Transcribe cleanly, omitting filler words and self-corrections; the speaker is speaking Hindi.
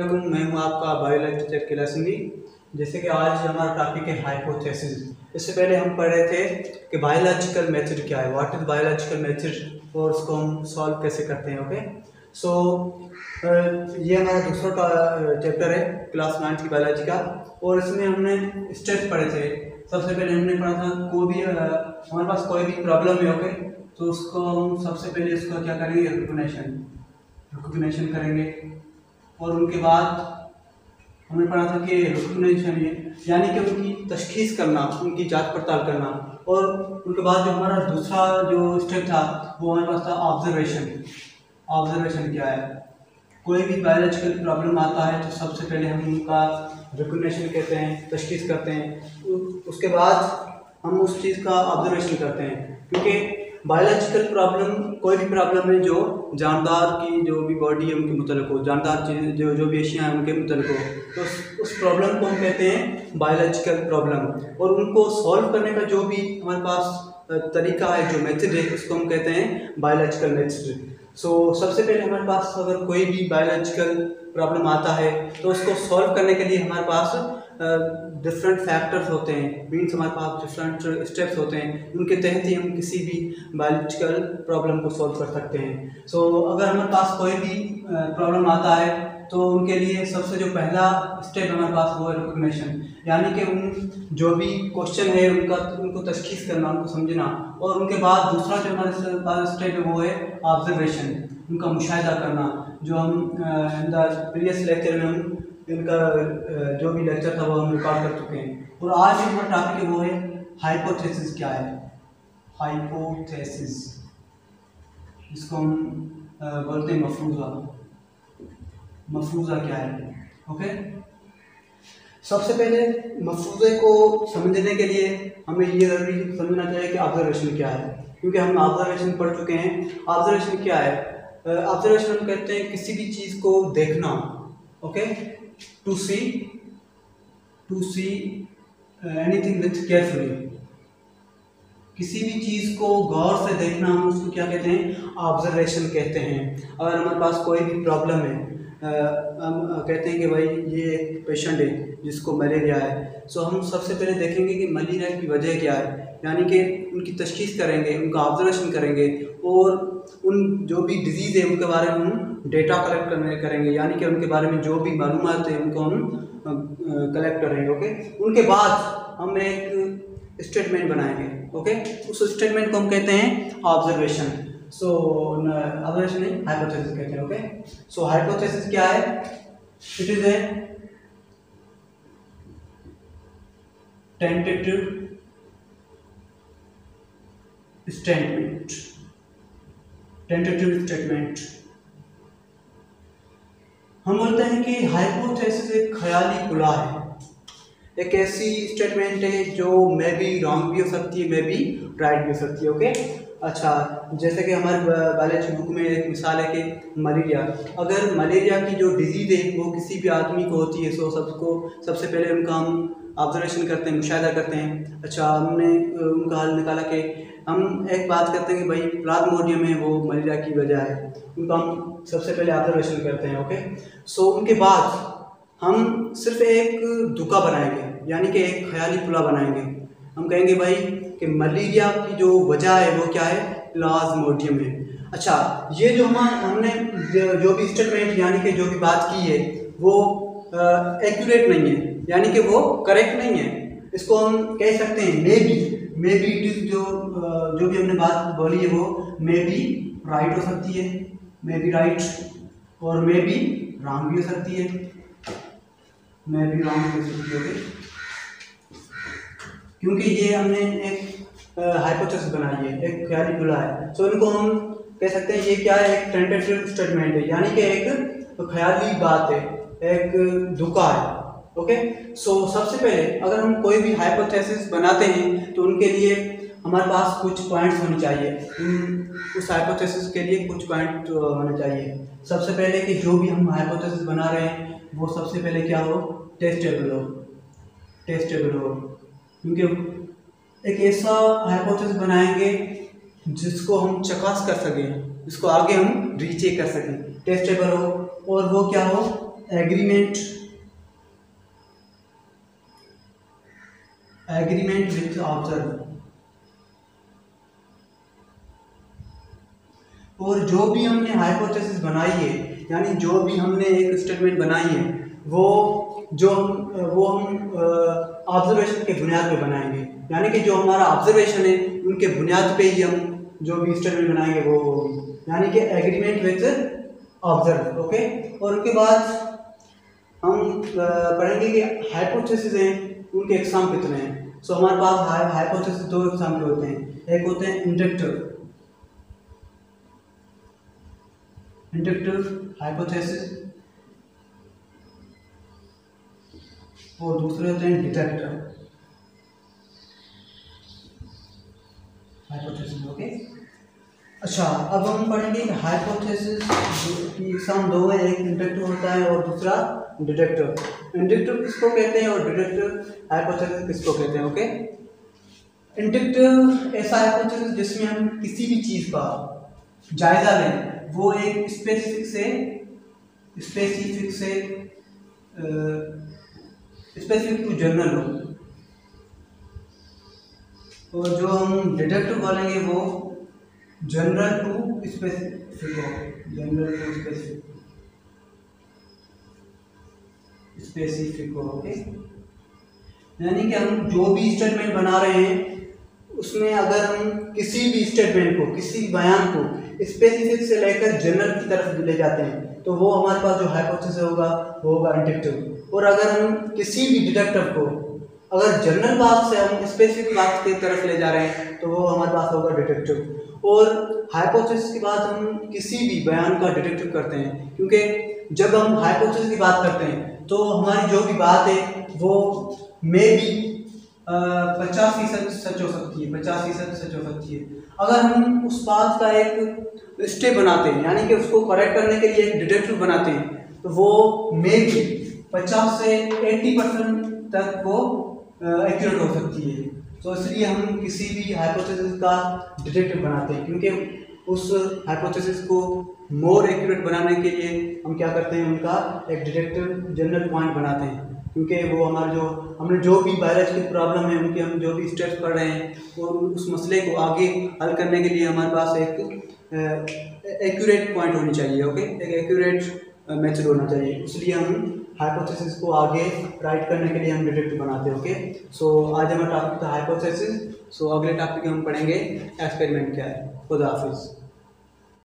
मैं हूँ आपका बायोलॉजी टीचर कैलाशंगी। जैसे कि आज हमारा टॉपिक है हाइपोथेसिस। इससे पहले हम पढ़ रहे थे कि बायोलॉजिकल मेथड क्या है, व्हाट इज बायोलॉजिकल मेथड और उसको हम सॉल्व कैसे करते हैं। ओके, सो ये हमारा दूसरा चैप्टर है क्लास 9 की बायोलॉजी का, और इसमें हमने स्टेप्स पढ़े थे। सबसे पहले हमने पढ़ा था कोई भी हमारे पास कोई भी प्रॉब्लम है, ओके, तो उसको हम सबसे पहले उसका क्या करेंगे, रिकॉग्निशन करेंगे। और उनके बाद हमने पढ़ा था कि रिकॉग्निशन यानी कि उनकी तशखीस करना, उनकी जांच पड़ताल करना। और उनके बाद जो हमारा दूसरा जो स्टेप था वो हमारे पास था ऑब्जर्वेशन क्या है। कोई भी बायोलॉजिकल प्रॉब्लम आता है तो सबसे पहले हम उनका रिकॉग्निशन कहते हैं, तशखीस करते हैं। उसके बाद हम उस चीज़ का ऑब्जर्वेशन करते हैं, क्योंकि बायोलॉजिकल प्रॉब्लम कोई भी प्रॉब्लम है जो जानदार की जो भी बॉडी है उनके मुतल्लिक हो, जानदार चीज़ें जो भी एशिया हैं उनके मुतल्लिक हो, तो उस प्रॉब्लम को हम कहते हैं बायोलॉजिकल प्रॉब्लम। और उनको सॉल्व करने का जो भी हमारे पास तरीका है, जो मेथड है, उसको हम कहते हैं बायोलॉजिकल मेथड। सो सबसे पहले हमारे पास अगर कोई भी बायोलॉजिकल प्रॉब्लम आता है तो उसको सॉल्व करने के लिए हमारे पास डिफरेंट फैक्टर्स होते हैं, मीन्स हमारे पास डिफरेंट स्टेप्स होते हैं। उनके तहत ही हम किसी भी बायोलॉजिकल प्रॉब्लम को सॉल्व कर सकते हैं। सो अगर हमारे पास कोई भी प्रॉब्लम आता है तो उनके लिए सबसे जो पहला स्टेप हमारे पास वो है रिकॉग्निशन, यानी कि उन जो भी क्वेश्चन है उनको तशखीस करना, उनको समझना। और उनके बाद दूसरा जो हमारे पास स्टेप है वो है ऑब्जर्वेशन, उनका मुशाहिदा करना, जो हम प्रीवियस लेक्चर में हम इनका जो भी लेक्चर था वो हम रिकॉर्ड कर चुके हैं। और आज हमारा टॉपिक है वो है हाइपोथेसिस क्या है। हाइपोथेसिस, इसको हम बोलते हैं मफरूज़ा क्या है। ओके, सबसे पहले मफरूज़े को समझने के लिए हमें ये ज़रूरी समझना चाहिए कि ऑब्जर्वेशन क्या है, क्योंकि हम ऑब्जर्वेशन पढ़ चुके हैं। ऑब्जर्वेशन क्या है? ऑब्जर्वेशन हम कहते हैं किसी भी चीज़ को देखना। Okay, to see anything with carefully, किसी भी चीज़ को गौर से देखना, हम उसको क्या कहते हैं, ऑब्जर्वेशन कहते हैं। अगर हमारे पास कोई भी प्रॉब्लम है, हम कहते हैं कि भाई ये पेशेंट है जिसको मलेरिया है, सो हम सबसे पहले देखेंगे कि मलेरिया की वजह क्या है, यानी कि उनकी तशखीस करेंगे, उनका ऑब्जर्वेशन करेंगे, और उन जो भी डिजीज़ है उनके बारे में हम डेटा कलेक्ट करेंगे, यानी कि उनके बारे में जो भी मालूमात है उनको हम कलेक्ट करेंगे। ओके, उनके बाद हम एक स्टेटमेंट बनाएंगे। ओके, उस स्टेटमेंट को हम कहते हैं ऑब्जर्वेशन। सो ऑब्जर्वेशन नहीं, हाइपोथेसिस कहते हैं। ओके, सो हाइपोथेसिस क्या है? It is a tentative statement. हम बोलते हैं कि हाइपोथेसिस एक ख्याली पुलाव है, एक ऐसी स्टेटमेंट है जो मे बी रॉन्ग भी हो सकती है, मे बी राइट भी हो सकती है। ओके, अच्छा, जैसे कि हमारे बायोलॉजी बुक में एक मिसाल है कि मलेरिया, अगर मलेरिया की जो डिजीज़ है वो किसी भी आदमी को होती है, सो सबसे पहले उनका हम ऑब्जर्वेशन करते हैं, मुशाहिदा करते हैं। अच्छा, हमने उनका हल निकाला कि हम एक बात करते हैं कि भाई प्लाज्मोडियम है वो मलेरिया की वजह है, उनका हम सबसे पहले ऑब्जर्वेशन करते हैं। ओके, सो उनके बाद हम सिर्फ एक दुका बनाएंगे, यानी कि एक ख्याली पुला बनाएंगे। हम कहेंगे भाई कि मलेरिया की जो वजह है वो क्या है, प्लाज्मोडियम है। अच्छा, ये जो हमने जो भी स्टेटमेंट यानी कि जो भी बात की है वो एक्यूरेट नहीं है, यानी कि वो करेक्ट नहीं है। इसको हम कह सकते हैं मे बी इट इज जो भी हमने बात बोली है वो मे बी राइट हो सकती है, मे बी राइट, और मे बी रॉन्ग भी हो सकती है, मे बी रॉन्ग भी हो सकती है। क्योंकि ये हमने एक हाइपोथेसिस बनाई है, एक ख्याली पुला है, सो इनको हम कह सकते हैं ये क्या है, एक टेंटेटिव स्टेटमेंट है, यानी कि एक ख्याली बात है, एक दुका है। ओके, सो सबसे पहले अगर हम कोई भी हाइपोथेसिस बनाते हैं तो उनके लिए हमारे पास कुछ पॉइंट्स होने चाहिए। उस हाइपोथेसिस के लिए कुछ पॉइंट होने चाहिए। सबसे पहले कि जो भी हम हाइपोथेसिस बना रहे हैं वो सबसे पहले क्या हो, टेस्टेबल हो, क्योंकि एक ऐसा हाइपोथेसिस बनाएंगे जिसको हम चकास कर सकें, जिसको आगे हम रीचेक कर सकें, टेस्टेबल हो, और वो क्या हो, एग्रीमेंट विथ ऑब्जर्व। और जो भी हमने हाइपोथेसिस बनाई है, यानी जो भी हमने एक स्टेटमेंट बनाई है, वो हम ऑब्जर्वेशन के बुनियाद पे बनाएंगे। यानी कि जो हमारा ऑब्जर्वेशन है उनके बुनियाद पे ही हम जो भी स्टेटमेंट बनाएंगे वो होगी, यानी कि एग्रीमेंट विथ ऑब्जर्व। ओके, और उसके बाद हम पढ़ेंगे कि हाइपोथेसिस हैं उनके एग्जाम कितने हैं। सो हमारे पास हाइपोथेसिस दो एग्जाम के होते हैं, एक होते हैं इंडक्टिव हाइपोथेसिस और दूसरे होते हैं डिडक्टिव हाइपोथेसिस। ओके, अच्छा, अब हम पढ़ेंगे कि हाइपोथेसिस की एग्जाम दो है, एक इंडक्टिव होता है और दूसरा डिडक्टिव। इंडक्टिव किसको कहते हैं और डिडक्टिव हाइपोथेसिस किसको कहते हैं। ओके, इंडक्टिव ऐसा हाइपोथेसिस जिसमें हम किसी भी चीज़ का जायजा लें, वो एक स्पेसिफिक टू जनरल हो, और जो हम डिडक्टिव बोलेंगे वो जनरल टू स्पेसिफिक हो, जनरल टू स्पेसिफिक हो। ओके, यानी कि हम जो भी स्टेटमेंट बना रहे हैं उसमें अगर हम किसी भी स्टेटमेंट को, किसी बयान को स्पेसिफिक से लेकर जनरल की तरफ ले जाते हैं तो वो हमारे पास जो हाइपोथेसिस होगा वो होगा इंडक्टिव। और अगर हम किसी भी डिडक्टिव को अगर जनरल बात से हम स्पेसिफिक बात की तरफ ले जा रहे हैं तो वो हमारे पास होगा डिडक्टिव। और हाइपोथेसिस के बाद हम किसी भी बयान का डिडक्टिव करते हैं, क्योंकि जब हम हाइपोथेसिस की बात करते हैं तो हमारी जो भी बात है वो मे बी 50% सच हो सकती है, 50% सच हो सकती है। अगर हम उस बात का एक स्टेप बनाते हैं, यानी कि उसको करेक्ट करने के लिए एक डिडक्टिव बनाते हैं, तो वो मे बी 50 से 80% तक वो एक्यूरेट हो सकती है। तो इसलिए हम किसी भी हाइपोथेसिस का डिडक्टिव बनाते हैं, क्योंकि उस हाइपोथेसिस को मोर एक्यूरेट बनाने के लिए हम क्या करते हैं, उनका एक डिडक्टिव जनरल पॉइंट बनाते हैं। क्योंकि वो हमारे हमने जो भी बायोलॉजिकल प्रॉब्लम है उनके हम जो भी स्टेप्स पढ़ रहे हैं और उस मसले को आगे हल करने के लिए हमारे पास एक एक्यूरेट पॉइंट होनी चाहिए। ओके, एक एक्यूरेट मेथड होना चाहिए, इसलिए हम हाइपोथेसिस को आगे राइट करने के लिए हम डिडक्टिव बनाते हैं। ओके, सो आज हमारा टॉपिक था हाइपोथेसिस। सो अगले टॉपिक हम पढ़ेंगे एक्सपेरिमेंट क्या है। खुदा हाफिज़।